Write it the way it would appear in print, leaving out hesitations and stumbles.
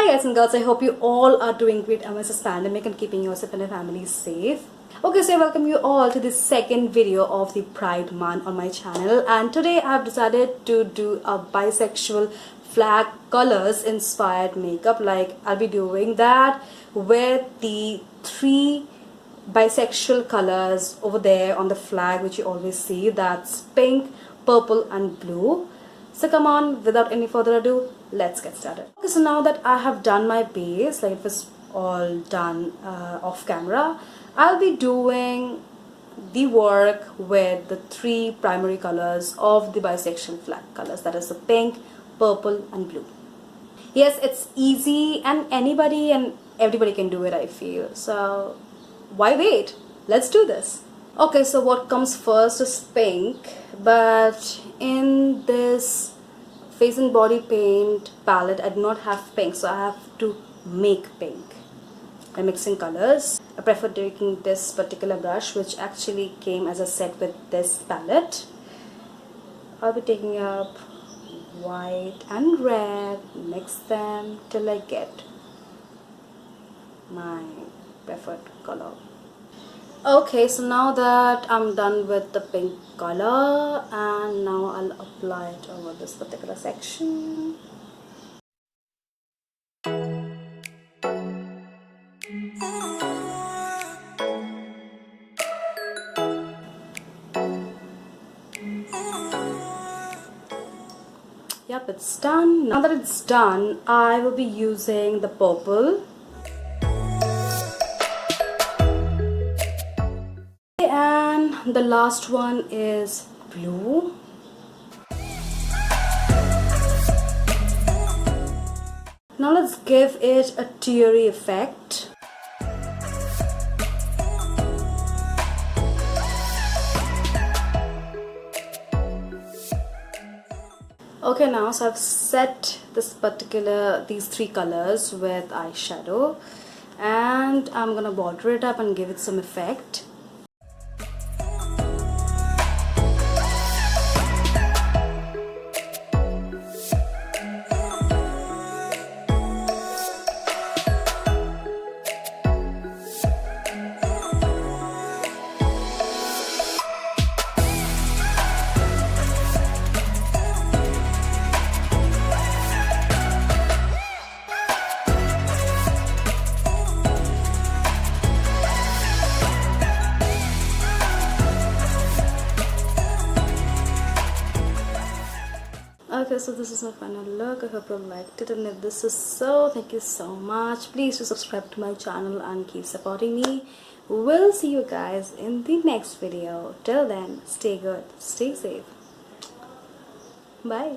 Hi guys and girls, I hope you all are doing great amidst this pandemic and keeping yourself and your family safe. Okay, so I welcome you all to this second video of the Pride Month on my channel, and today I have decided to do a bisexual flag colors inspired makeup. Like, I'll be doing that with the three bisexual colors over there on the flag which you always see. That's pink, purple and blue. So come on, without any further ado, let's get started. Okay, so now that I have done my base, like it was all done off camera, I'll be doing the work with the three primary colors of the bisexual flag colors, that is the pink, purple and blue. Yes, it's easy and anybody and everybody can do it, I feel. So why wait? Let's do this. Okay, so what comes first is pink, but in this face and body paint palette I do not have pink, so I have to make pink by mixing colors. I prefer taking this particular brush which actually came as a set with this palette. I'll be taking up white and red, mix them till I get my preferred color. Okay, so now that I'm done with the pink color, and now I'll apply it over this particular section. Yep, it's done. Now that it's done, I will be using the purple. And the last one is blue. Now let's give it a teary effect. Okay, now so I've set these three colors with eyeshadow, and I'm gonna border it up and give it some effect. Okay, so this is my final look. I hope you liked it, and if this is so, thank you so much. Please do subscribe to my channel and keep supporting me. We'll see you guys in the next video. Till then, stay good, stay safe. Bye.